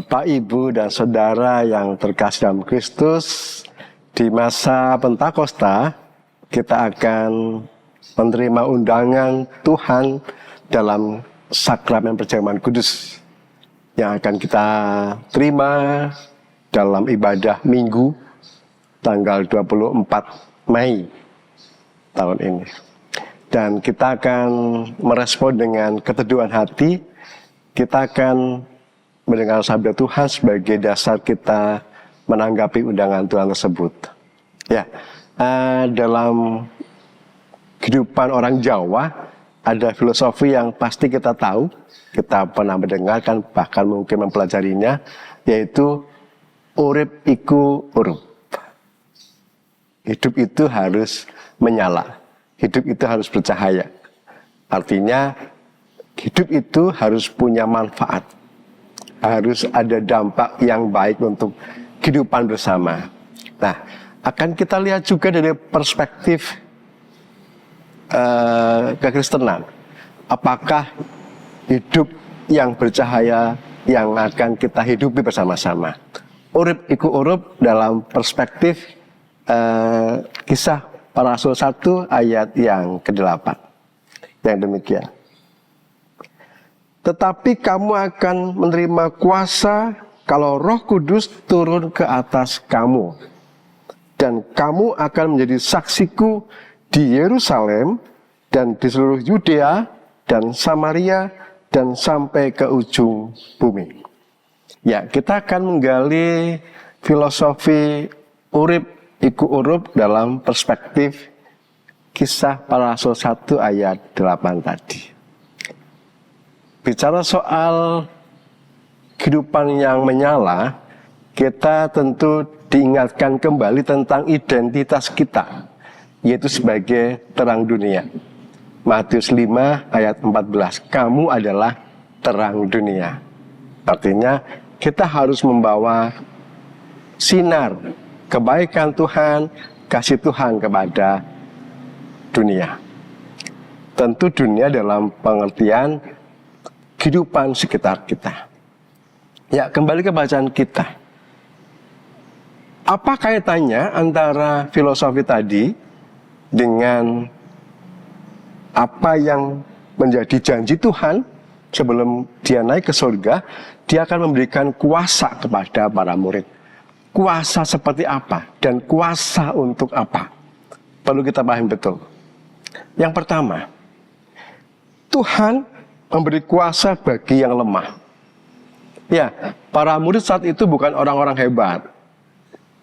Bapak, Ibu, dan Saudara yang terkasih dalam Kristus, di masa Pentakosta kita akan menerima undangan Tuhan dalam sakramen perjamuan kudus yang akan kita terima dalam ibadah Minggu tanggal 24 Mei tahun ini. Dan kita akan merespon dengan keteduhan hati. Kita akan mendengar sabda Tuhan sebagai dasar kita menanggapi undangan Tuhan tersebut. Ya, dalam kehidupan orang Jawa ada filosofi yang pasti kita tahu, kita pernah mendengarkan, bahkan mungkin mempelajarinya, yaitu urip iku urup. Hidup itu harus menyala, hidup itu harus bercahaya. Artinya hidup itu harus punya manfaat, harus ada dampak yang baik untuk kehidupan bersama. Nah, akan kita lihat juga dari perspektif kekristenan. Apakah hidup yang bercahaya yang akan kita hidupi bersama-sama? Urip iku urup dalam perspektif Kisah Para Rasul 1 ayat yang ke-8. Yang demikian. Tetapi kamu akan menerima kuasa kalau Roh Kudus turun ke atas kamu. Dan kamu akan menjadi saksiku di Yerusalem dan di seluruh Yudea dan Samaria dan sampai ke ujung bumi. Ya, kita akan menggali filosofi urip iku urup dalam perspektif Kisah Para Rasul 1 ayat 8 tadi. Bicara soal kehidupan yang menyala, kita tentu diingatkan kembali tentang identitas kita, yaitu sebagai terang dunia. Matius 5 ayat 14, kamu adalah terang dunia. Artinya kita harus membawa sinar kebaikan Tuhan, kasih Tuhan kepada dunia. Tentu dunia dalam pengertian kehidupan sekitar kita. Ya, kembali ke bacaan kita. Apa kaitannya antara filosofi tadi dengan apa yang menjadi janji Tuhan sebelum dia naik ke surga? Dia akan memberikan kuasa kepada para murid. Kuasa seperti apa dan kuasa untuk apa? Perlu kita pahami betul. Yang pertama, Tuhan memberi kuasa bagi yang lemah. Ya, para murid saat itu bukan orang-orang hebat,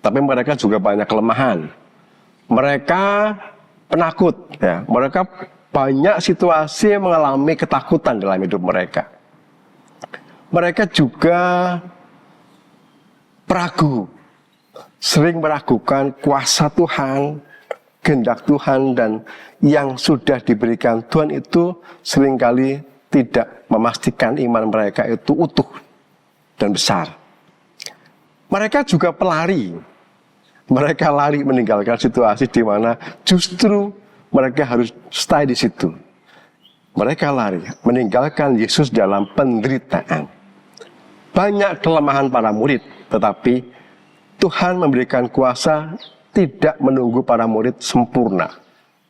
tapi mereka juga banyak kelemahan. Mereka penakut, ya. Mereka banyak situasi mengalami ketakutan dalam hidup mereka. Mereka juga peragu, sering meragukan kuasa Tuhan, kehendak Tuhan, dan yang sudah diberikan Tuhan itu seringkali tidak memastikan iman mereka itu utuh dan besar. Mereka juga pelari. Mereka lari meninggalkan situasi di mana justru mereka harus stay di situ. Mereka lari meninggalkan Yesus dalam penderitaan. Banyak kelemahan para murid, tetapi Tuhan memberikan kuasa tidak menunggu para murid sempurna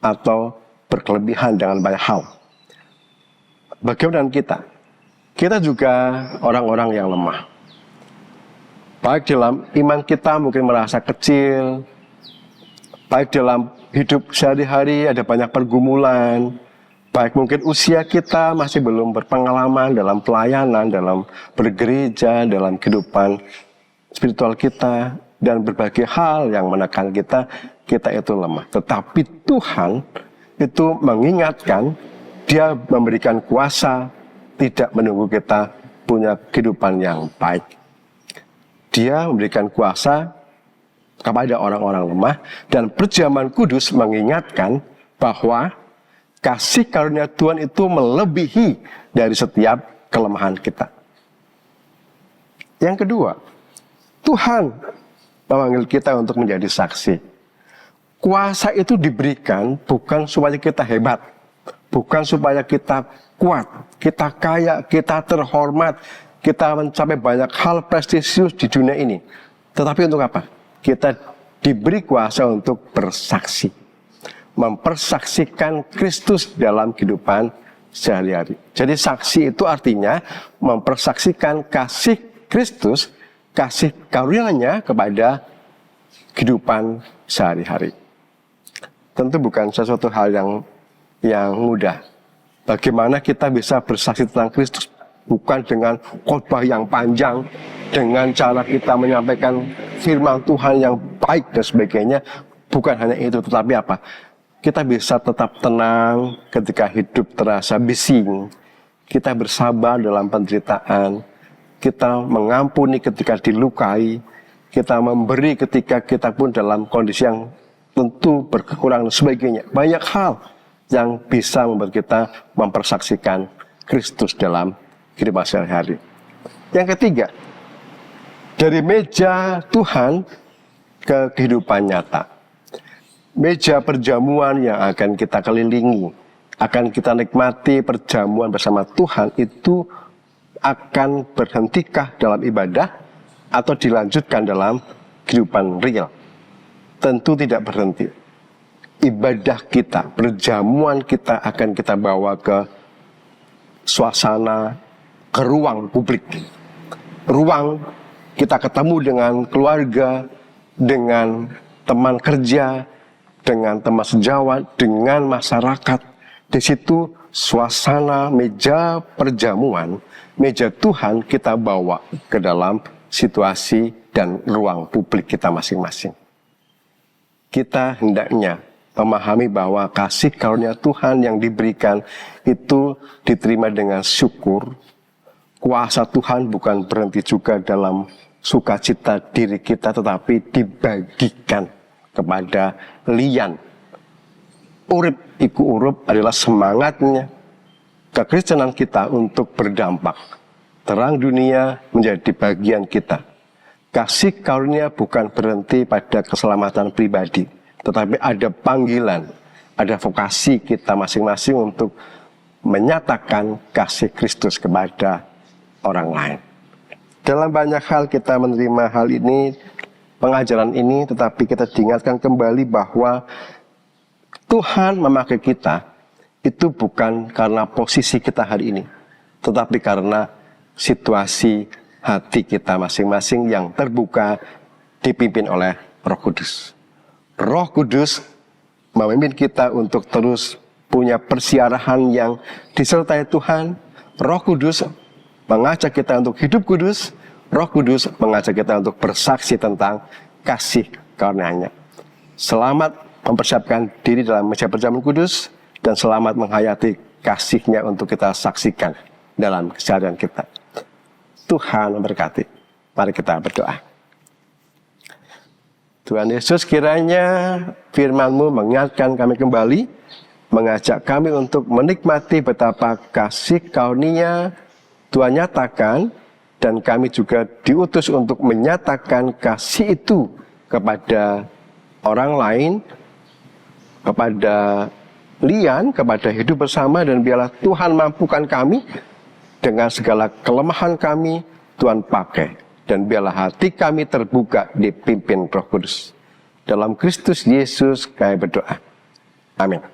atau berkelebihan dengan banyak hal. Bagaimana kita? Kita juga orang-orang yang lemah. Baik dalam iman kita mungkin merasa kecil, baik dalam hidup sehari-hari ada banyak pergumulan, baik mungkin usia kita masih belum berpengalaman dalam pelayanan, dalam bergereja, dalam kehidupan spiritual kita, dan berbagai hal yang menekan kita, kita itu lemah. Tetapi Tuhan itu mengingatkan, Dia memberikan kuasa, tidak menunggu kita punya kehidupan yang baik. Dia memberikan kuasa kepada orang-orang lemah, dan perjamuan kudus mengingatkan bahwa kasih karunia Tuhan itu melebihi dari setiap kelemahan kita. Yang kedua, Tuhan memanggil kita untuk menjadi saksi. Kuasa itu diberikan bukan supaya kita hebat, bukan supaya kita kuat, kita kaya, kita terhormat, kita mencapai banyak hal prestisius di dunia ini. Tetapi untuk apa? Kita diberi kuasa untuk bersaksi. Mempersaksikan Kristus dalam kehidupan sehari-hari. Jadi saksi itu artinya mempersaksikan kasih Kristus, kasih karunia-Nya kepada kehidupan sehari-hari. Tentu bukan sesuatu hal yang mudah. Bagaimana kita bisa bersaksi tentang Kristus? Bukan dengan khotbah yang panjang, dengan cara kita menyampaikan firman Tuhan yang baik dan sebagainya. Bukan hanya itu, tetapi apa? Kita bisa tetap tenang ketika hidup terasa bising. Kita bersabar dalam penderitaan. Kita mengampuni ketika dilukai. Kita memberi ketika kita pun dalam kondisi yang tentu berkekurangan dan sebagainya. Banyak hal yang bisa membuat kita mempersaksikan Kristus dalam kehidupan sehari-hari. Yang ketiga, dari meja Tuhan ke kehidupan nyata. Meja perjamuan yang akan kita kelilingi, akan kita nikmati perjamuan bersama Tuhan itu akan berhentikah dalam ibadah atau dilanjutkan dalam kehidupan real? Tentu tidak berhenti. Ibadah kita, perjamuan kita akan kita bawa ke suasana, ke ruang publik. Ruang kita ketemu dengan keluarga, dengan teman kerja, dengan teman sejawat, dengan masyarakat. Di situ suasana meja perjamuan, meja Tuhan kita bawa ke dalam situasi dan ruang publik kita masing-masing. Kita hendaknya memahami bahwa kasih karunia Tuhan yang diberikan itu diterima dengan syukur. Kuasa Tuhan bukan berhenti juga dalam sukacita diri kita, tetapi dibagikan kepada lian. Urip iku urup adalah semangatnya kekristenan kita untuk berdampak. Terang dunia menjadi bagian kita. Kasih karunia bukan berhenti pada keselamatan pribadi, tetapi ada panggilan, ada vokasi kita masing-masing untuk menyatakan kasih Kristus kepada orang lain. Dalam banyak hal kita menerima hal ini, pengajaran ini, tetapi kita diingatkan kembali bahwa Tuhan memakai kita itu bukan karena posisi kita hari ini, tetapi karena situasi hati kita masing-masing yang terbuka dipimpin oleh Roh Kudus. Roh Kudus memimpin kita untuk terus punya persiarahan yang disertai Tuhan. Roh Kudus mengajak kita untuk hidup kudus. Roh Kudus mengajak kita untuk bersaksi tentang kasih karunia-Nya. Selamat mempersiapkan diri dalam meja perjamuan kudus, dan selamat menghayati kasih-Nya untuk kita saksikan dalam keseharian kita. Tuhan memberkati. Mari kita berdoa. Tuhan Yesus, kiranya firman-Mu mengingatkan kami kembali, mengajak kami untuk menikmati betapa kasih karunia Tuhan nyatakan, dan kami juga diutus untuk menyatakan kasih itu kepada orang lain, kepada lian, kepada hidup bersama, dan biarlah Tuhan mampukan kami dengan segala kelemahan kami, Tuhan pakai. Dan biarlah hati kami terbuka dipimpin Roh Kudus. Dalam Kristus Yesus kami berdoa. Amin.